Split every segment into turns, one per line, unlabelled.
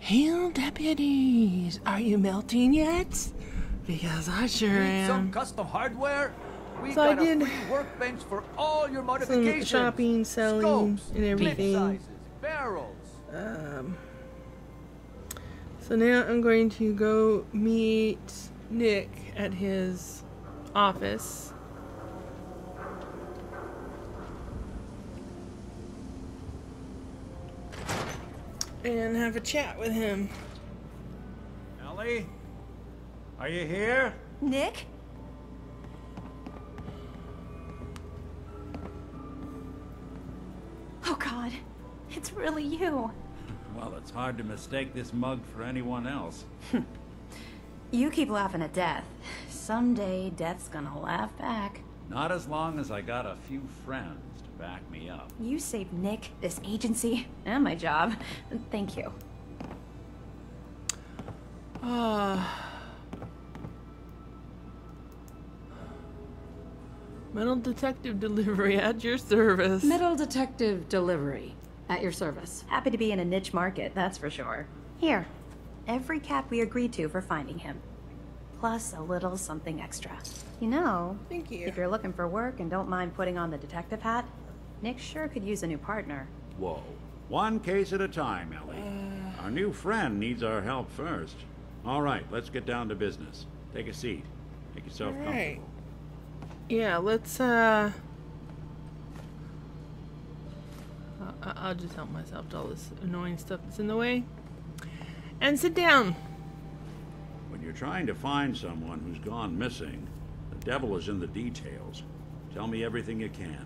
Hail, deputies! Are you melting yet? Because I sure am.
Some custom hardware? We
So I
got a
did
free workbench for all your
some
modifications.
shopping, selling,
Scopes,
and everything.
clip sizes, barrels.
So now I'm going to go meet Nick at his office. And have a chat with him.
Ellie? Are you here?
Nick? Oh God, it's really you.
Well, it's hard to mistake this mug for anyone else.
You keep laughing at death. Someday, death's gonna laugh back.
Not as long as I got a few friends to back me up.
You saved Nick, this agency, and my job. Thank you.
Metal detective delivery at your service.
Metal detective delivery at your service.
Happy to be in a niche market, that's for sure. Here, every cap we agreed to for finding him. Plus a little something extra. You know,
Thank you.
if you're looking for work and don't mind putting on the detective hat, Nick sure could use a new partner.
Whoa. One case at a time, Ellie. Our new friend needs our help first. All right, let's get down to business. Take a seat. Make yourself
All right.
comfortable.
Yeah, let's I'll just help myself to all this annoying stuff that's in the way. And sit down.
When you're trying to find someone who's gone missing, the devil is in the details. Tell me everything you can,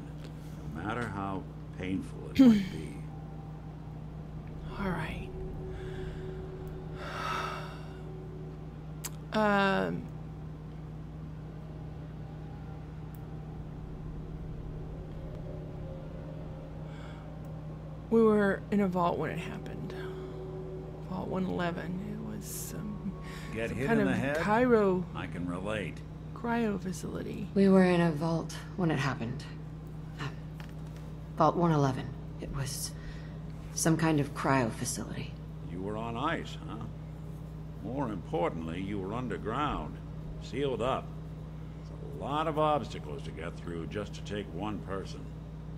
no matter how painful it might be.
All right. We were in a vault when it happened. Vault 111. It was some
Get hit
kind
in
of
the head?
cryo
I can relate.
facility.
We were in a vault when it happened. Vault 111. It was some kind of cryo facility.
You were on ice, huh? More importantly, you were underground, sealed up. It's a lot of obstacles to get through just to take one person.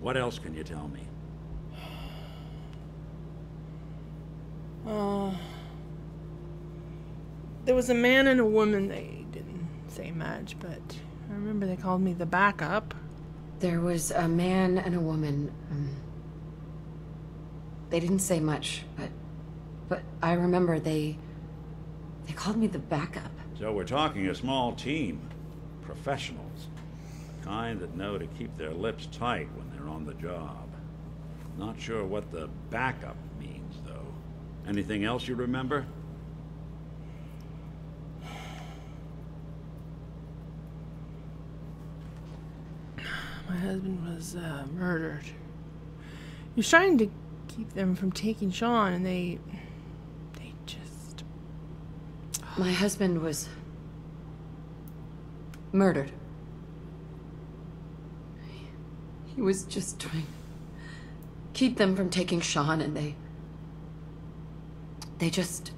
What else can you tell me?
There was a man and a woman. They didn't say much, but I remember they called me the backup.
There was a man and a woman. They didn't say much, but I remember they called me the backup.
So we're talking a small team. Professionals. The kind that know to keep their lips tight when they're on the job. Not sure what the backup means, though. Anything else you remember?
My husband was murdered. He was trying to keep them from taking Sean, and they just...
My husband was murdered. He was just trying to keep them from taking Sean, and they just...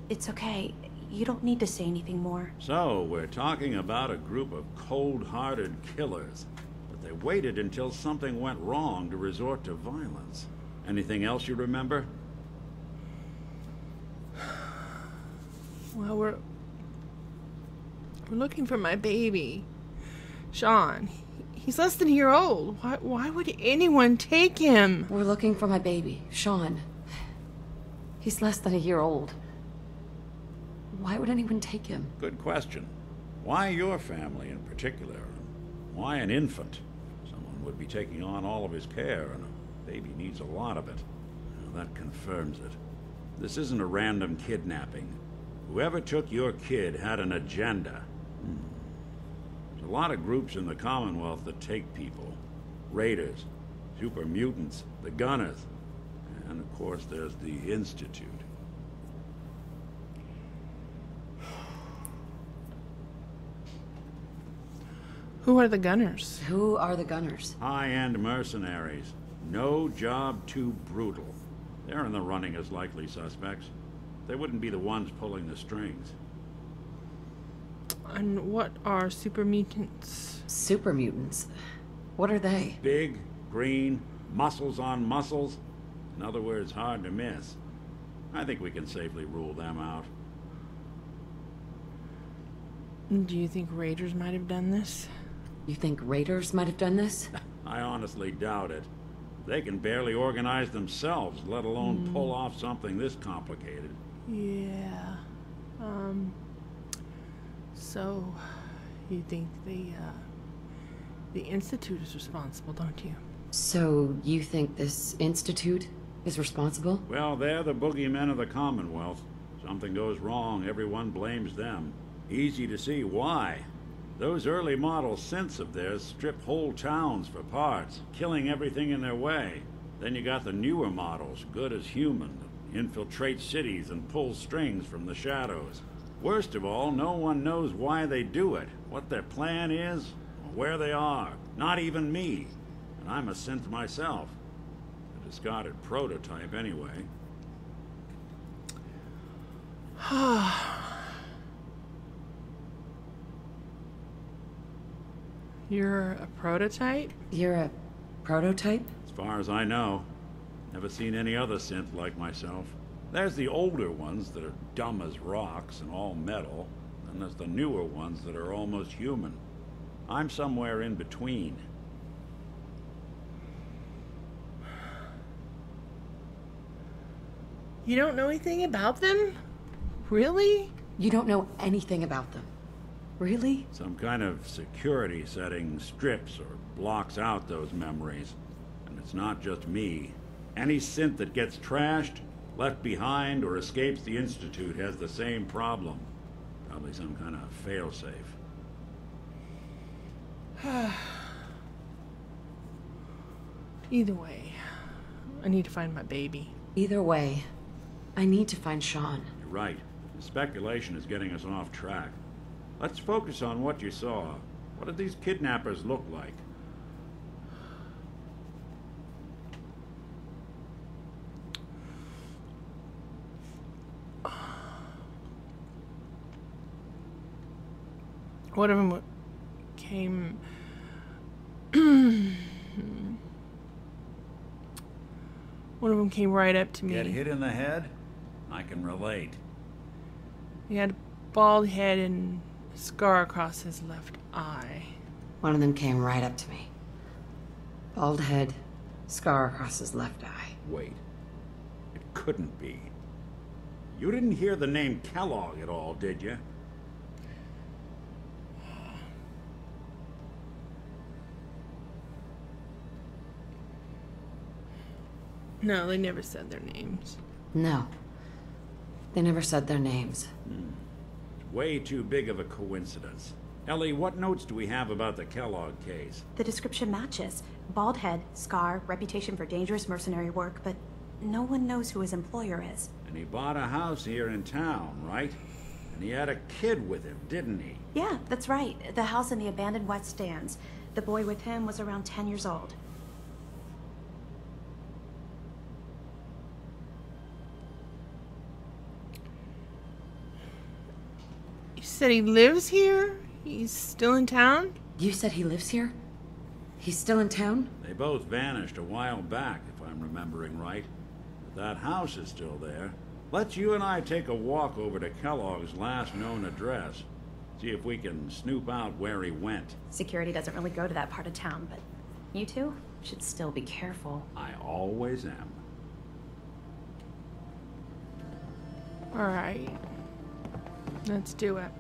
It's okay. You don't need to say anything more.
So, we're talking about a group of cold-hearted killers. But they waited until something went wrong to resort to violence. Anything else you remember?
Well, we're looking for my baby, Sean. He's less than a year old. Why would anyone take him?
We're looking for my baby, Sean. He's less than a year old. Why would anyone take him?
Good question. Why your family in particular? Why an infant? Someone would be taking on all of his care, and a baby needs a lot of it. Well, that confirms it. This isn't a random kidnapping. Whoever took your kid had an agenda. There's a lot of groups in the Commonwealth that take people. Raiders, super mutants, the Gunners, and of course there's the Institute.
Who are the Gunners?
Who are the Gunners?
High-end mercenaries. No job too brutal. They're in the running as likely suspects. They wouldn't be the ones pulling the strings.
And what are super mutants?
Super mutants? What are they?
Big, green, muscles on muscles. In other words, hard to miss. I think we can safely rule them out.
Do you think Raiders might have done this?
You think Raiders might have done this?
I honestly doubt it. They can barely organize themselves, let alone pull off something this complicated.
Yeah. So, you think the Institute is responsible, don't you?
So, you think this Institute is responsible?
Well, they're the boogeymen of the Commonwealth. Something goes wrong, everyone blames them. Easy to see why. Those early model synths of theirs strip whole towns for parts, killing everything in their way. Then you got the newer models, good as human, that infiltrate cities and pull strings from the shadows. Worst of all, no one knows why they do it, what their plan is, or where they are. Not even me. And I'm a synth myself. A discarded prototype, anyway.
You're a prototype?
You're a prototype?
As far as I know. Never seen any other synth like myself. There's the older ones that are dumb as rocks and all metal, and there's the newer ones that are almost human. I'm somewhere in between.
You don't know anything about them? Really?
You don't know anything about them. Really?
Some kind of security setting strips or blocks out those memories. And it's not just me. Any synth that gets trashed, left behind, or escapes the Institute has the same problem. Probably some kind of failsafe.
Either way, I need to find my baby.
Either way, I need to find Sean.
You're right. The speculation is getting us off track. Let's focus on what you saw. What did these kidnappers look like?
One of them came... One of them came right up to me.
Get hit in the head? I can relate.
He had a bald head and a scar across his left eye.
One of them came right up to me. Bald head, scar across his left eye.
Wait. It couldn't be. You didn't hear the name Kellogg at all, did you?
No, they never said their names.
No. They never said their names.
Way too big of a coincidence. Ellie, what notes do we have about the Kellogg case?
The description matches. Bald head, scar, reputation for dangerous mercenary work, but no one knows who his employer is.
And he bought a house here in town, right? And he had a kid with him, didn't he?
Yeah, that's right. The house in the abandoned West Stands. The boy with him was around 10 years old.
You said he lives here? He's still in town?
You said he lives here? He's still in town?
They both vanished a while back, if I'm remembering right. But that house is still there. Let's you and I take a walk over to Kellogg's last known address. See if we can snoop out where he went.
Security doesn't really go to that part of town, but you two should still be careful.
I always am.
Alright. Let's do it.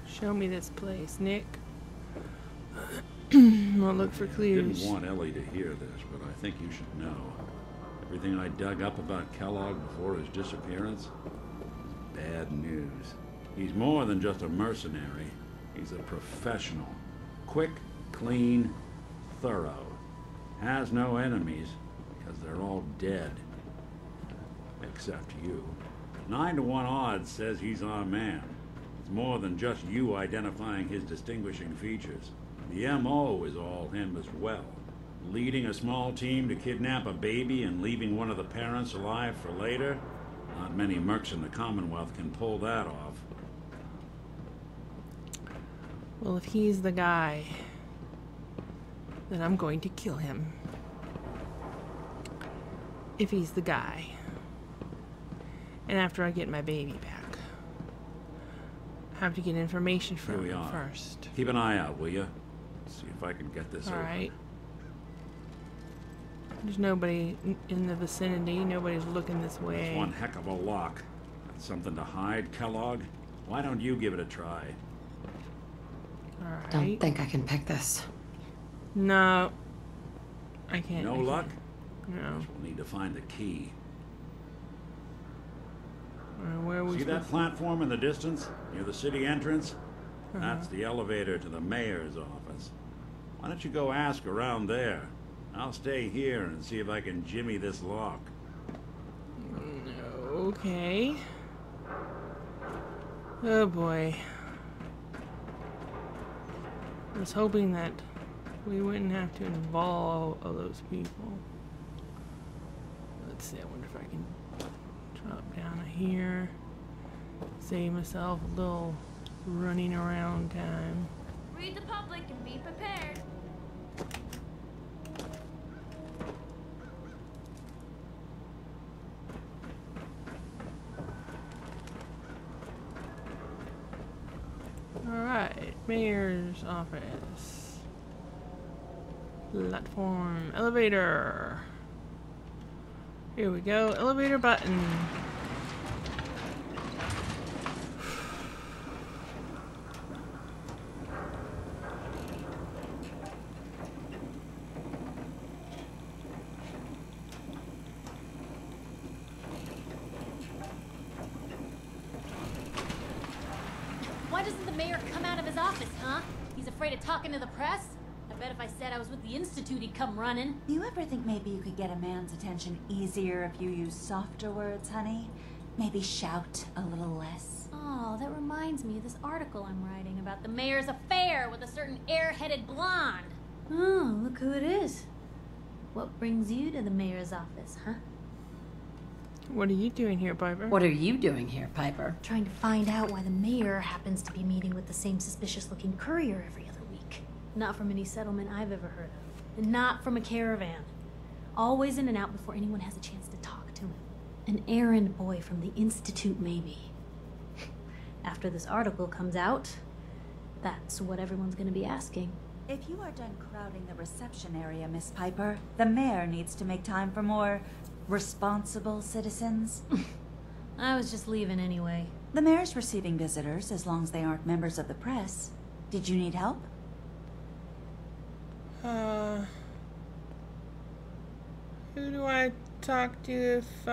Show me this place, Nick. I'll look for clues.
Didn't want Ellie to hear this, but I think you should know. Everything I dug up about Kellogg before his disappearance is bad news. He's more than just a mercenary. He's a professional. Quick, clean, thorough. Has no enemies because they're all dead. Except you. 9 to 1 odds says he's our man. It's more than just you identifying his distinguishing features. The M.O. is all him as well. Leading a small team to kidnap a baby and leaving one of the parents alive for later? Not many mercs in the Commonwealth can pull that off.
Well, if he's the guy, then I'm going to kill him. If he's the guy. And after I get my baby back. I have to get information from him first.
Keep an eye out, will you? See if I can get this open.
Alright. There's nobody in the vicinity. Nobody's looking this way.
It's one heck of a lock. Got something to hide, Kellogg? Why don't you give it a try?
Alright.
Don't think I can pick this.
No. I can't.
No luck?
No.
We'll need to find the key.
Where are we
See that platform in the distance, near the city entrance? That's the elevator to the mayor's office. Why don't you go ask around there? I'll stay here and see if I can jimmy this lock.
Okay. Oh boy. I was hoping that we wouldn't have to involve all those people. Let's see, I wonder if I can drop down here. Save myself a little running around time.
Read the public and be prepared.
Alright, mayor's office. Platform, elevator. Here we go, elevator button.
Why doesn't the mayor come out of his office, huh? He's afraid of talking to the press? I bet if I said I was with the Institute, he'd come running.
Do you ever think maybe you could get a man's attention easier if you use softer words, honey? Maybe shout a little less.
Oh, that reminds me of this article I'm writing about the mayor's affair with a certain air-headed blonde. Oh, look who it is. What brings you to the mayor's office, huh?
What are you doing here, Piper?
What are you doing here, Piper?
Trying to find out why the mayor happens to be meeting with the same suspicious-looking courier every other week. Not from any settlement I've ever heard of. And not from a caravan. Always in and out before anyone has a chance to talk to him. An errand boy from the Institute, maybe. After this article comes out, that's what everyone's gonna be asking.
If you are done crowding the reception area, Miss Piper, the mayor needs to make time for more responsible citizens.
I was just leaving anyway.
The mayor's receiving visitors as long as they aren't members of the press. Did you need help?
Who do I talk to if,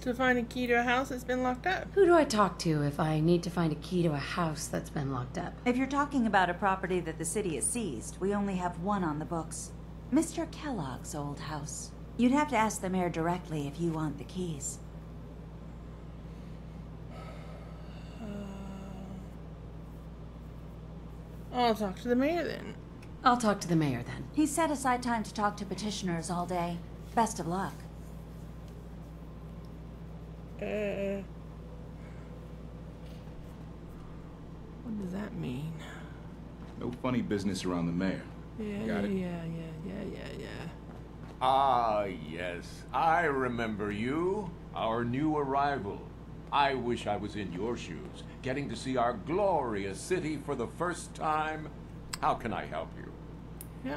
to find a key to a house that's been locked up?
Who do I talk to if I need to find a key to a house that's been locked up?
If you're talking about a property that the city has seized, we only have one on the books. Mr. Kellogg's old house. You'd have to ask the mayor directly if you want the keys.
I'll talk to the mayor then.
I'll talk to the mayor then.
He's set aside time to talk to petitioners all day. Best of luck.
What does that mean?
No funny business around the mayor.
Yeah,
Got it?
yeah.
Ah, yes. I remember you. Our new arrival. I wish I was in your shoes, getting to see our glorious city for the first time. How can I help you?
Yeah,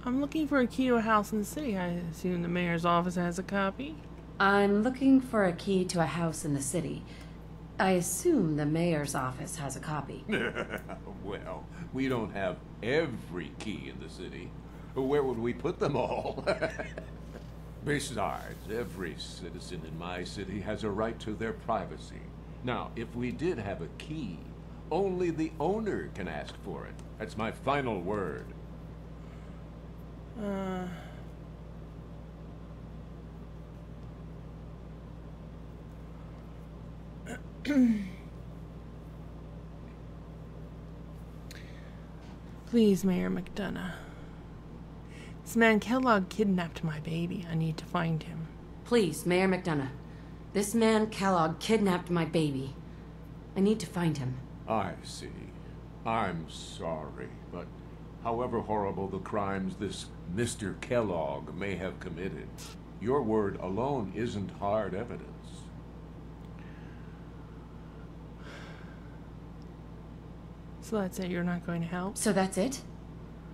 I'm looking for a key to a house in the city. I assume the mayor's office has a copy.
I'm looking for a key to a house in the city. I assume the mayor's office has a copy.
Well, we don't have every key in the city. Where would we put them all? Besides, every citizen in my city has a right to their privacy. Now, if we did have a key, only the owner can ask for it. That's my final word.
Please, Mayor McDonough. This man Kellogg kidnapped my baby. I need to find him.
Please, Mayor McDonough. This man Kellogg kidnapped my baby. I need to find him.
I see. I'm sorry, but however horrible the crimes this Mr. Kellogg may have committed, your word alone isn't hard evidence.
So that's it, you're not going to help?
So that's it?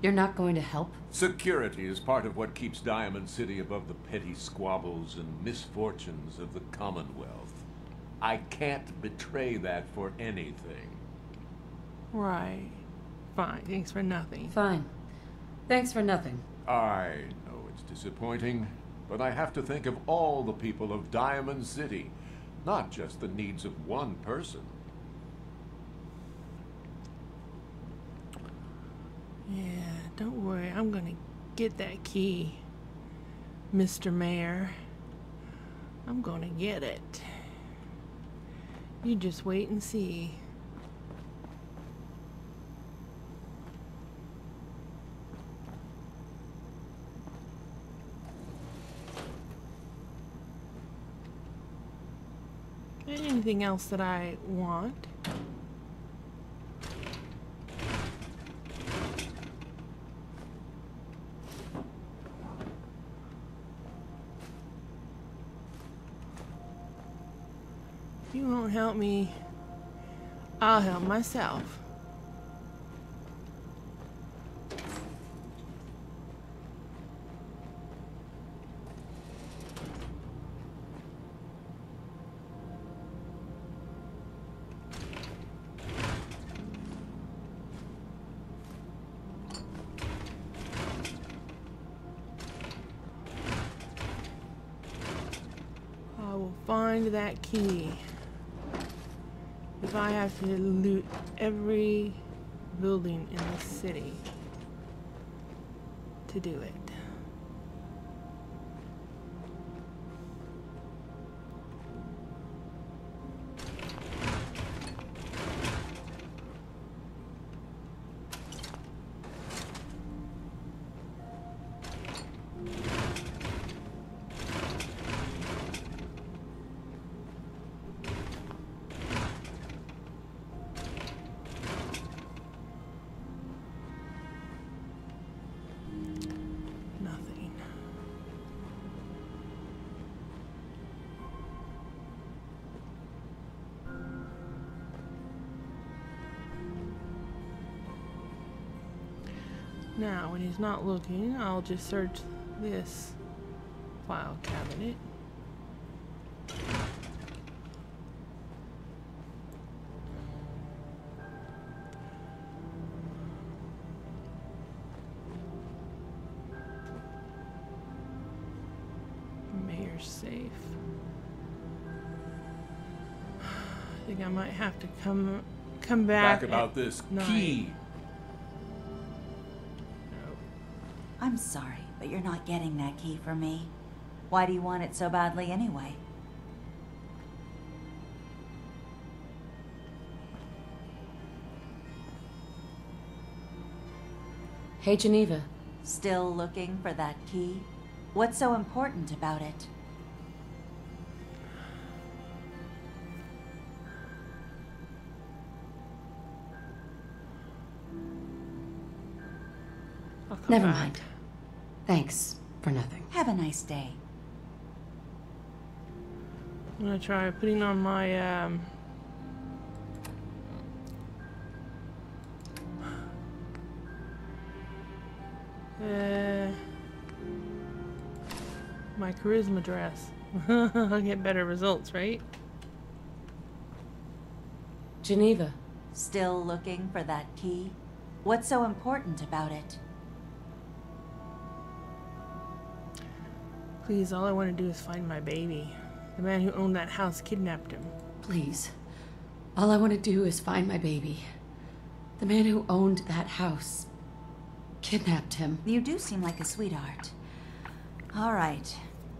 You're not going to help?
Security is part of what keeps Diamond City above the petty squabbles and misfortunes of the Commonwealth. I can't betray that for anything.
Right. Fine. Thanks for nothing.
Fine. Thanks for nothing.
I know it's disappointing, but I have to think of all the people of Diamond City, not just the needs of one person.
Yeah, don't worry. I'm gonna get that key, Mr. Mayor. I'm gonna get it. You just wait and see. Anything else that I want? If you won't help me, I'll help myself. I will find that key. If I have to loot every building in the city to do it. Now, when he's not looking, I'll just search this file cabinet. Mayor's safe. I think I might have to come back
about this
night.
Key.
I'm sorry, but you're not getting that key from me. Why do you want it so badly anyway?
Hey, Geneva.
Still looking for that key? What's so important about it?
Never mind. Thanks for nothing.
Have a nice day.
I'm gonna try putting on my my charisma dress. I'll get better results, right?
Geneva.
Still looking for that key? What's so important about it?
Please, all I want to do is find my baby. The man who owned that house kidnapped him.
Please. All I want to do is find my baby. The man who owned that house kidnapped him.
You do seem like a sweetheart. All right.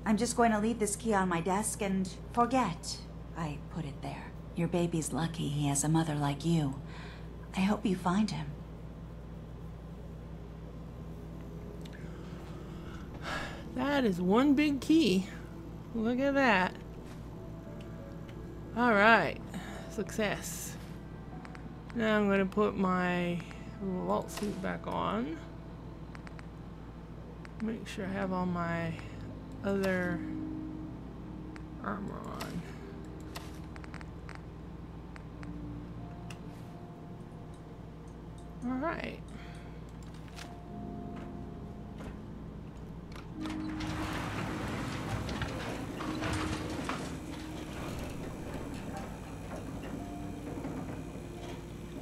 I'm just going to leave this key on my desk and forget I put it there. Your baby's lucky he has a mother like you. I hope you find him.
That is one big key. Look at that. Alright. Success. Now I'm going to put my vault suit back on. Make sure I have all my other armor on. Alright.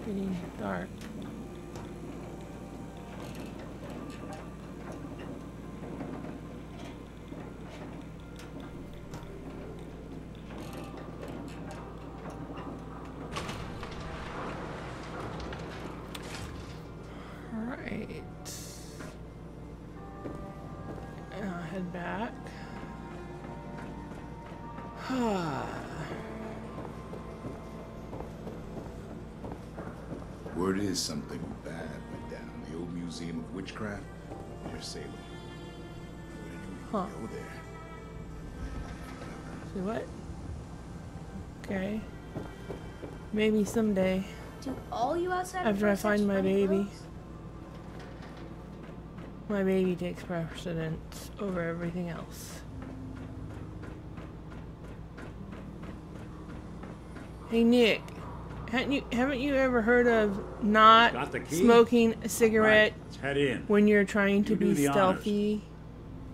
Getting dark. Alright. I'll head back.
Word is something bad went down in the old Museum of Witchcraft near Salem. Where did we go there?
See what? Okay. Maybe someday.
Do all you outsiders
After I
wear such
find my
funny
baby.
clothes?
My baby takes precedence over everything else. Hey Nick, haven't you ever heard of not
Got the key?
smoking a cigarette
Right, let's head in.
when you're trying to
You do
be
the
stealthy?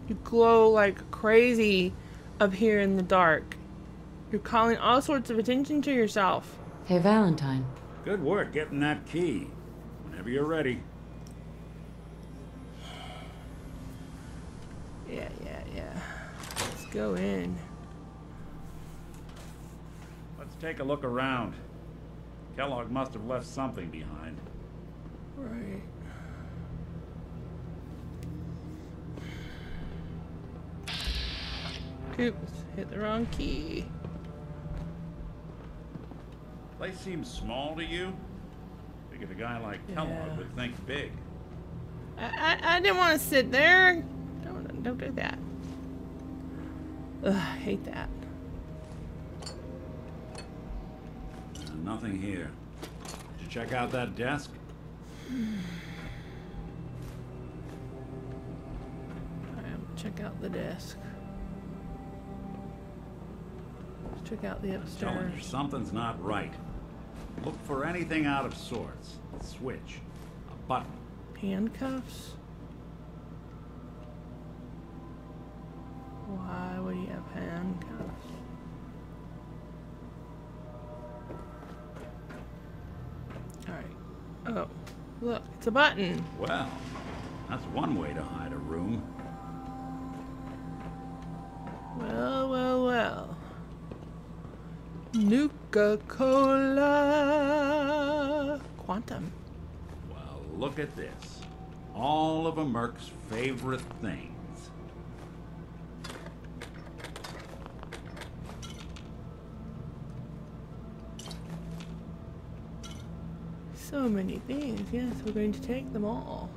You glow like crazy up here in the dark. You're calling all sorts of attention to yourself.
Hey, Valentine.
Good work getting that key. Whenever you're ready.
Yeah. Let's go in.
Let's take a look around. Kellogg must have left something behind.
Right. Oops, hit the wrong key.
Place seems small to you. Figured a guy like Kellogg would think big.
I didn't want to sit there. Don't do that. Ugh, I hate that.
Nothing here. Did you check out that desk?
Check out the desk. Let's check out the
I'm telling you,
upstairs.
something's not right. Look for anything out of sorts. A switch. A button.
Handcuffs? Why would he have handcuffs? Alright. Oh, look, it's a button.
Well, that's one way to hide a room.
Well. Nuka-Cola. Quantum.
Well, look at this. All of a Merc's favorite things.
So many things. Yes, we're going to take them all.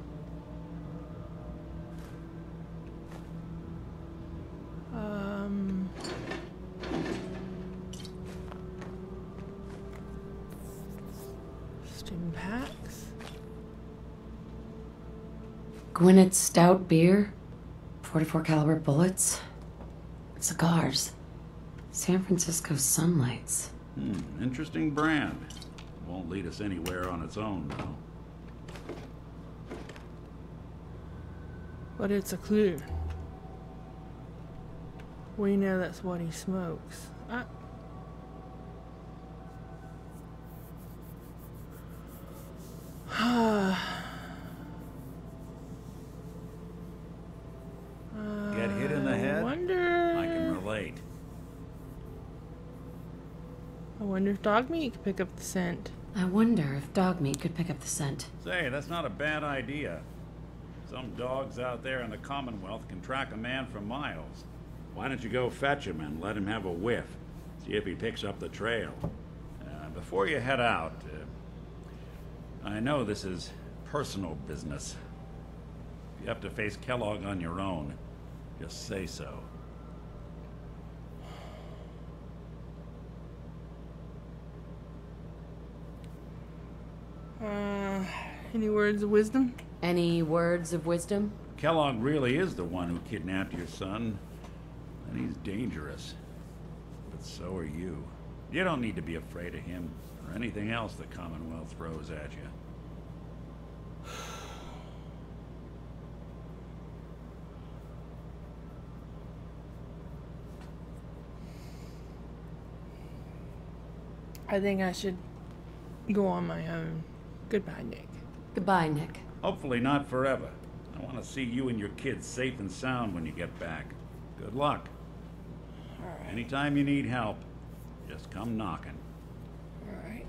Stim packs.
Gwynnett's stout beer, 44 caliber bullets, cigars, San Francisco sunlights.
Interesting brand. Won't lead us anywhere on its own, though.
But it's a clue. We know that's what he smokes.
Get hit in the head?
Wonder.
I can relate.
I wonder if dog meat could pick up the scent.
I wonder if dog meat could pick up the scent.
Say, that's not a bad idea. Some dogs out there in the Commonwealth can track a man for miles. Why don't you go fetch him and let him have a whiff? See if he picks up the trail. Before you head out, I know this is personal business. If you have to face Kellogg on your own, just say so.
Any words of wisdom?
Any words of wisdom?
Kellogg really is the one who kidnapped your son, and he's dangerous. But so are you. You don't need to be afraid of him or anything else the Commonwealth throws at you.
I think I should go on my own. Goodbye, Nick.
Goodbye, Nick.
Hopefully not forever. I want to see you and your kids safe and sound when you get back. Good luck.
All right.
Anytime you need help, just come knocking.
All right.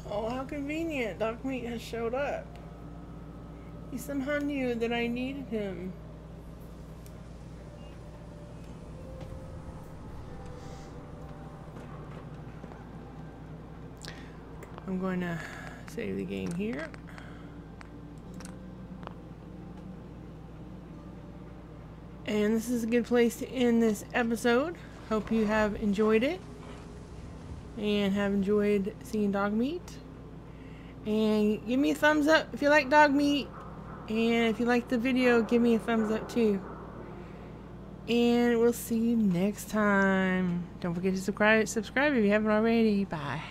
Oh, how convenient. Dog Meat has showed up. He somehow knew that I needed him. I'm going to save the game here. And this is a good place to end this episode. Hope you have enjoyed it and have enjoyed seeing Dog Meat. And give me a thumbs up if you like Dog Meat. And if you like the video, give me a thumbs up too. And we'll see you next time. Don't forget to subscribe if you haven't already. Bye.